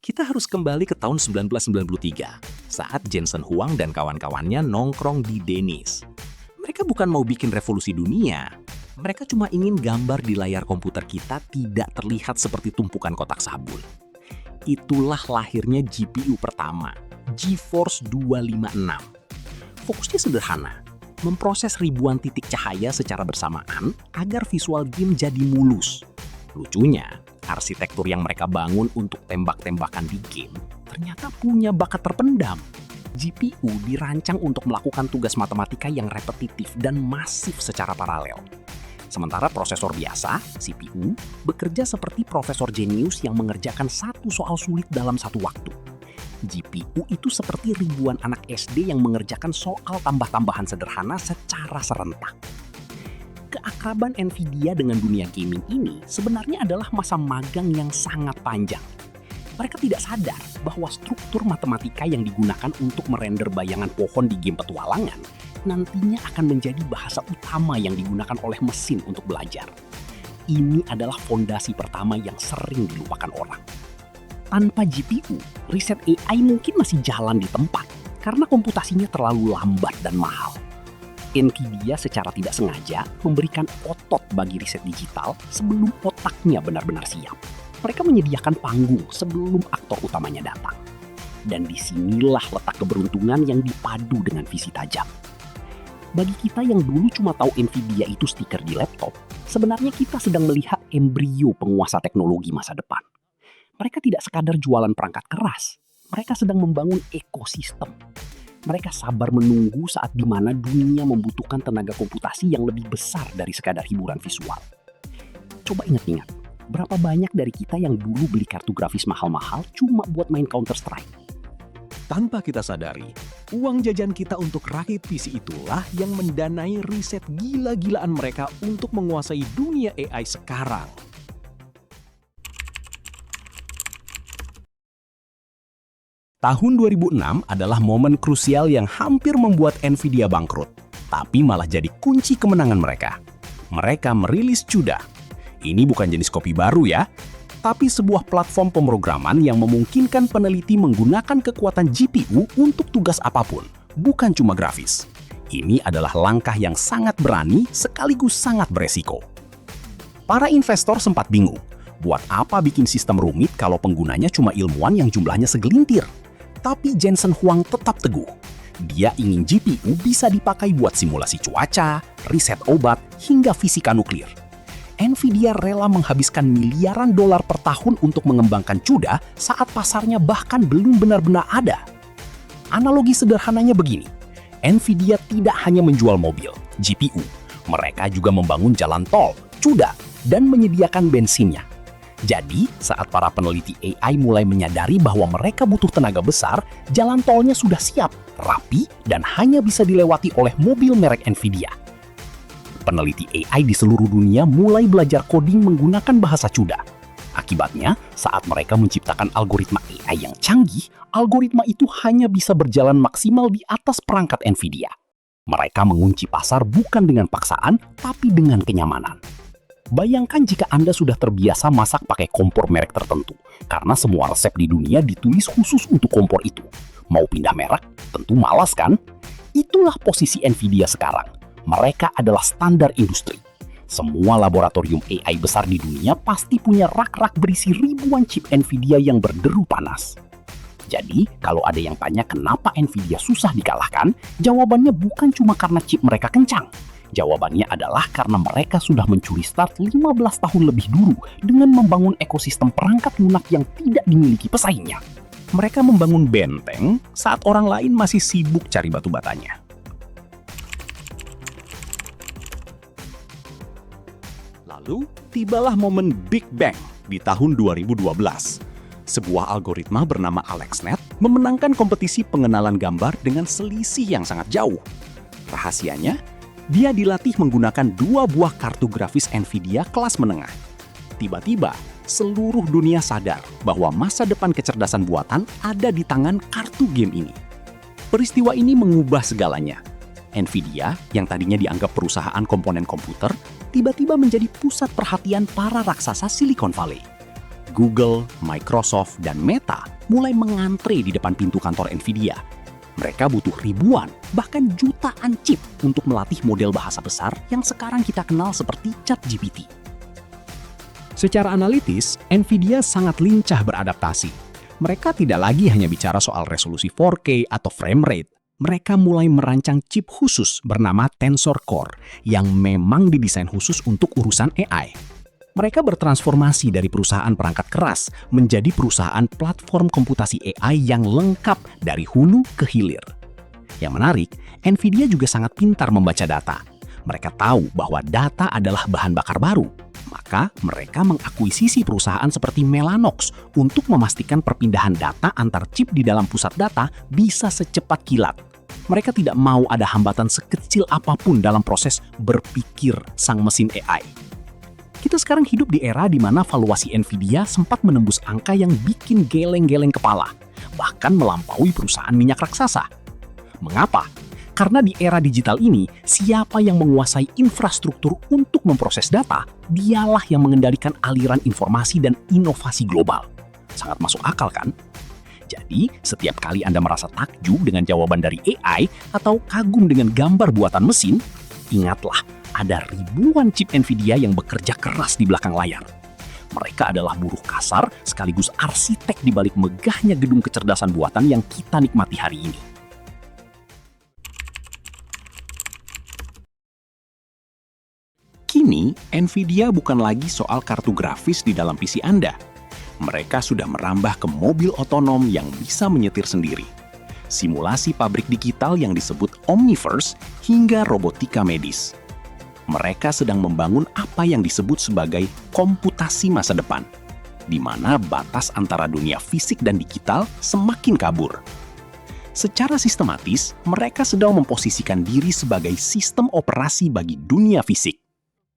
Kita harus kembali ke tahun 1993, saat Jensen Huang dan kawan-kawannya nongkrong di Denny's. Mereka bukan mau bikin revolusi dunia, mereka cuma ingin gambar di layar komputer kita tidak terlihat seperti tumpukan kotak sabun. Itulah lahirnya GPU pertama, GeForce 256. Fokusnya sederhana, memproses ribuan titik cahaya secara bersamaan agar visual game jadi mulus. Lucunya, arsitektur yang mereka bangun untuk tembak-tembakan di game ternyata punya bakat terpendam. GPU dirancang untuk melakukan tugas matematika yang repetitif dan masif secara paralel. Sementara prosesor biasa, CPU, bekerja seperti profesor jenius yang mengerjakan satu soal sulit dalam satu waktu. GPU itu seperti ribuan anak SD yang mengerjakan soal tambah-tambahan sederhana secara serentak. Keakraban Nvidia dengan dunia gaming ini sebenarnya adalah masa magang yang sangat panjang. Mereka tidak sadar bahwa struktur matematika yang digunakan untuk merender bayangan pohon di game petualangan nantinya akan menjadi bahasa utama yang digunakan oleh mesin untuk belajar. Ini adalah fondasi pertama yang sering dilupakan orang. Tanpa GPU, riset AI mungkin masih jalan di tempat karena komputasinya terlalu lambat dan mahal. Nvidia secara tidak sengaja memberikan otot bagi riset digital sebelum otaknya benar-benar siap. Mereka menyediakan panggung sebelum aktor utamanya datang. Dan disinilah letak keberuntungan yang dipadu dengan visi tajam. Bagi kita yang dulu cuma tahu Nvidia itu stiker di laptop, sebenarnya kita sedang melihat embrio penguasa teknologi masa depan. Mereka tidak sekadar jualan perangkat keras, mereka sedang membangun ekosistem. Mereka sabar menunggu saat di mana dunia membutuhkan tenaga komputasi yang lebih besar dari sekadar hiburan visual. Coba ingat-ingat, berapa banyak dari kita yang dulu beli kartu grafis mahal-mahal cuma buat main Counter-Strike? Tanpa kita sadari, uang jajan kita untuk rakit PC itulah yang mendanai riset gila-gilaan mereka untuk menguasai dunia AI sekarang. Tahun 2006 adalah momen krusial yang hampir membuat Nvidia bangkrut, tapi malah jadi kunci kemenangan mereka. Mereka merilis CUDA. Ini bukan jenis kopi baru ya, tapi sebuah platform pemrograman yang memungkinkan peneliti menggunakan kekuatan GPU untuk tugas apapun, bukan cuma grafis. Ini adalah langkah yang sangat berani sekaligus sangat beresiko. Para investor sempat bingung, buat apa bikin sistem rumit kalau penggunanya cuma ilmuwan yang jumlahnya segelintir? Tapi Jensen Huang tetap teguh. Dia ingin GPU bisa dipakai buat simulasi cuaca, riset obat, hingga fisika nuklir. Nvidia rela menghabiskan miliaran dolar per tahun untuk mengembangkan CUDA saat pasarnya bahkan belum benar-benar ada. Analogi sederhananya begini, Nvidia tidak hanya menjual mobil, GPU. Mereka juga membangun jalan tol, CUDA, dan menyediakan bensinnya. Jadi, saat para peneliti AI mulai menyadari bahwa mereka butuh tenaga besar, jalan tolnya sudah siap, rapi, dan hanya bisa dilewati oleh mobil merek Nvidia. Peneliti AI di seluruh dunia mulai belajar coding menggunakan bahasa CUDA. Akibatnya, saat mereka menciptakan algoritma AI yang canggih, algoritma itu hanya bisa berjalan maksimal di atas perangkat Nvidia. Mereka mengunci pasar bukan dengan paksaan, tapi dengan kenyamanan. Bayangkan jika Anda sudah terbiasa masak pakai kompor merek tertentu, karena semua resep di dunia ditulis khusus untuk kompor itu. Mau pindah merek? Tentu malas kan? Itulah posisi Nvidia sekarang. Mereka adalah standar industri. Semua laboratorium AI besar di dunia pasti punya rak-rak berisi ribuan chip Nvidia yang berderu panas. Jadi, kalau ada yang tanya kenapa Nvidia susah dikalahkan, jawabannya bukan cuma karena chip mereka kencang. Jawabannya adalah karena mereka sudah mencuri start 15 tahun lebih dulu dengan membangun ekosistem perangkat lunak yang tidak dimiliki pesaingnya. Mereka membangun benteng saat orang lain masih sibuk cari batu batanya. Lalu, tibalah momen Big Bang di tahun 2012. Sebuah algoritma bernama AlexNet memenangkan kompetisi pengenalan gambar dengan selisih yang sangat jauh. Rahasianya, dia dilatih menggunakan 2 buah kartu grafis Nvidia kelas menengah. Tiba-tiba, seluruh dunia sadar bahwa masa depan kecerdasan buatan ada di tangan kartu game ini. Peristiwa ini mengubah segalanya. Nvidia, yang tadinya dianggap perusahaan komponen komputer, tiba-tiba menjadi pusat perhatian para raksasa Silicon Valley. Google, Microsoft, dan Meta mulai mengantre di depan pintu kantor Nvidia. Mereka butuh ribuan, bahkan jutaan chip untuk melatih model bahasa besar yang sekarang kita kenal seperti ChatGPT. Secara analitis, Nvidia sangat lincah beradaptasi. Mereka tidak lagi hanya bicara soal resolusi 4K atau frame rate. Mereka mulai merancang chip khusus bernama Tensor Core yang memang didesain khusus untuk urusan AI. Mereka bertransformasi dari perusahaan perangkat keras menjadi perusahaan platform komputasi AI yang lengkap dari hulu ke hilir. Yang menarik, Nvidia juga sangat pintar membaca data. Mereka tahu bahwa data adalah bahan bakar baru. Maka mereka mengakuisisi perusahaan seperti Mellanox untuk memastikan perpindahan data antar chip di dalam pusat data bisa secepat kilat. Mereka tidak mau ada hambatan sekecil apapun dalam proses berpikir sang mesin AI. Kita sekarang hidup di era di mana valuasi Nvidia sempat menembus angka yang bikin geleng-geleng kepala, bahkan melampaui perusahaan minyak raksasa. Mengapa? Karena di era digital ini, siapa yang menguasai infrastruktur untuk memproses data, dialah yang mengendalikan aliran informasi dan inovasi global. Sangat masuk akal kan? Jadi, setiap kali Anda merasa takjub dengan jawaban dari AI atau kagum dengan gambar buatan mesin, ingatlah, ada ribuan chip Nvidia yang bekerja keras di belakang layar. Mereka adalah buruh kasar sekaligus arsitek di balik megahnya gedung kecerdasan buatan yang kita nikmati hari ini. Kini, Nvidia bukan lagi soal kartu grafis di dalam PC Anda. Mereka sudah merambah ke mobil otonom yang bisa menyetir sendiri, simulasi pabrik digital yang disebut Omniverse, hingga robotika medis. Mereka sedang membangun apa yang disebut sebagai komputasi masa depan, di mana batas antara dunia fisik dan digital semakin kabur. Secara sistematis, mereka sedang memposisikan diri sebagai sistem operasi bagi dunia fisik.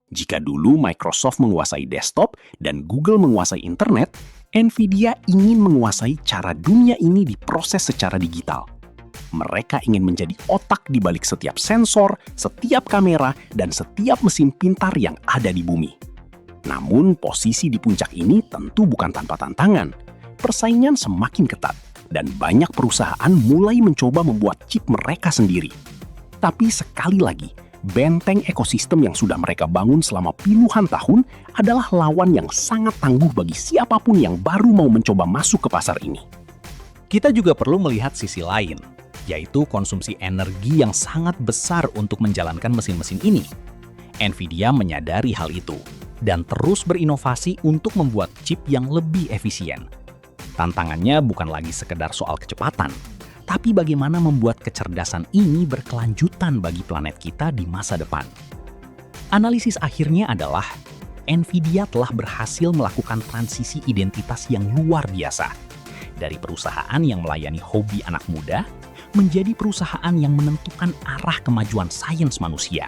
Jika dulu Microsoft menguasai desktop dan Google menguasai internet, Nvidia ingin menguasai cara dunia ini diproses secara digital. Mereka ingin menjadi otak di balik setiap sensor, setiap kamera, dan setiap mesin pintar yang ada di bumi. Namun, posisi di puncak ini tentu bukan tanpa tantangan. Persaingan semakin ketat, dan banyak perusahaan mulai mencoba membuat chip mereka sendiri. Tapi sekali lagi, benteng ekosistem yang sudah mereka bangun selama puluhan tahun adalah lawan yang sangat tangguh bagi siapapun yang baru mau mencoba masuk ke pasar ini. Kita juga perlu melihat sisi lain, yaitu konsumsi energi yang sangat besar untuk menjalankan mesin-mesin ini. Nvidia menyadari hal itu dan terus berinovasi untuk membuat chip yang lebih efisien. Tantangannya bukan lagi sekedar soal kecepatan, tapi bagaimana membuat kecerdasan ini berkelanjutan bagi planet kita di masa depan. Analisis akhirnya adalah Nvidia telah berhasil melakukan transisi identitas yang luar biasa. Dari perusahaan yang melayani hobi anak muda, menjadi perusahaan yang menentukan arah kemajuan sains manusia.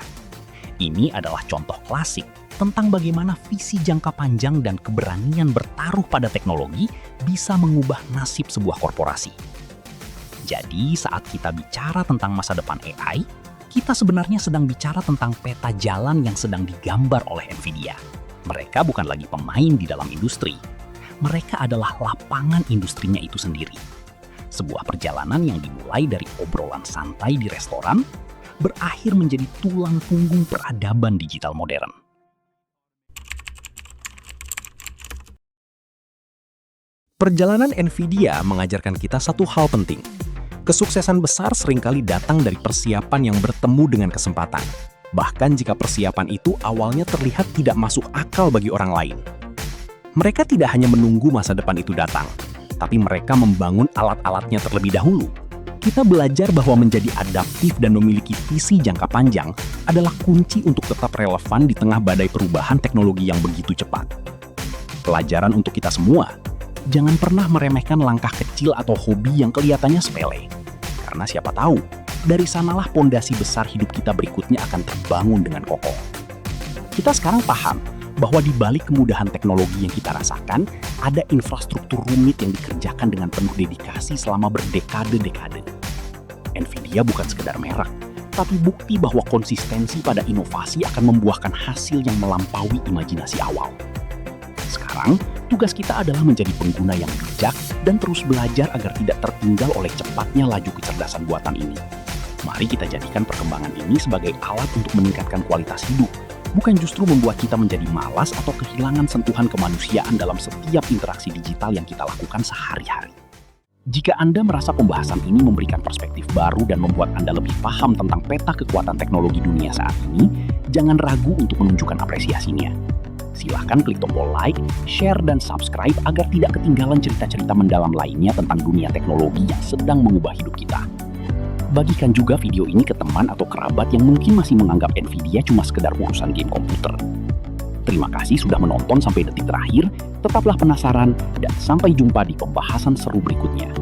Ini adalah contoh klasik tentang bagaimana visi jangka panjang dan keberanian bertaruh pada teknologi bisa mengubah nasib sebuah korporasi. Jadi, saat kita bicara tentang masa depan AI, kita sebenarnya sedang bicara tentang peta jalan yang sedang digambar oleh Nvidia. Mereka bukan lagi pemain di dalam industri. Mereka adalah lapangan industrinya itu sendiri. Sebuah perjalanan yang dimulai dari obrolan santai di restoran, berakhir menjadi tulang punggung peradaban digital modern. Perjalanan Nvidia mengajarkan kita satu hal penting. Kesuksesan besar seringkali datang dari persiapan yang bertemu dengan kesempatan. Bahkan jika persiapan itu awalnya terlihat tidak masuk akal bagi orang lain. Mereka tidak hanya menunggu masa depan itu datang, tapi mereka membangun alat-alatnya terlebih dahulu. Kita belajar bahwa menjadi adaptif dan memiliki visi jangka panjang adalah kunci untuk tetap relevan di tengah badai perubahan teknologi yang begitu cepat. Pelajaran untuk kita semua, jangan pernah meremehkan langkah kecil atau hobi yang kelihatannya sepele. Karena siapa tahu, dari sanalah pondasi besar hidup kita berikutnya akan terbangun dengan kokoh. Kita sekarang paham bahwa di balik kemudahan teknologi yang kita rasakan, ada infrastruktur rumit yang dikerjakan dengan penuh dedikasi selama berdekade-dekade. Nvidia bukan sekedar merek, tapi bukti bahwa konsistensi pada inovasi akan membuahkan hasil yang melampaui imajinasi awal. Sekarang, Tugas kita adalah menjadi pengguna yang bijak dan terus belajar agar tidak tertinggal oleh cepatnya laju kecerdasan buatan ini. Mari kita jadikan perkembangan ini sebagai alat untuk meningkatkan kualitas hidup, bukan justru membuat kita menjadi malas atau kehilangan sentuhan kemanusiaan dalam setiap interaksi digital yang kita lakukan sehari-hari. Jika Anda merasa pembahasan ini memberikan perspektif baru dan membuat Anda lebih paham tentang peta kekuatan teknologi dunia saat ini, jangan ragu untuk menunjukkan apresiasinya. Silahkan klik tombol like, share, dan subscribe agar tidak ketinggalan cerita-cerita mendalam lainnya tentang dunia teknologi yang sedang mengubah hidup kita. Bagikan juga video ini ke teman atau kerabat yang mungkin masih menganggap Nvidia cuma sekedar urusan game komputer. Terima kasih sudah menonton sampai detik terakhir, tetaplah penasaran, dan sampai jumpa di pembahasan seru berikutnya.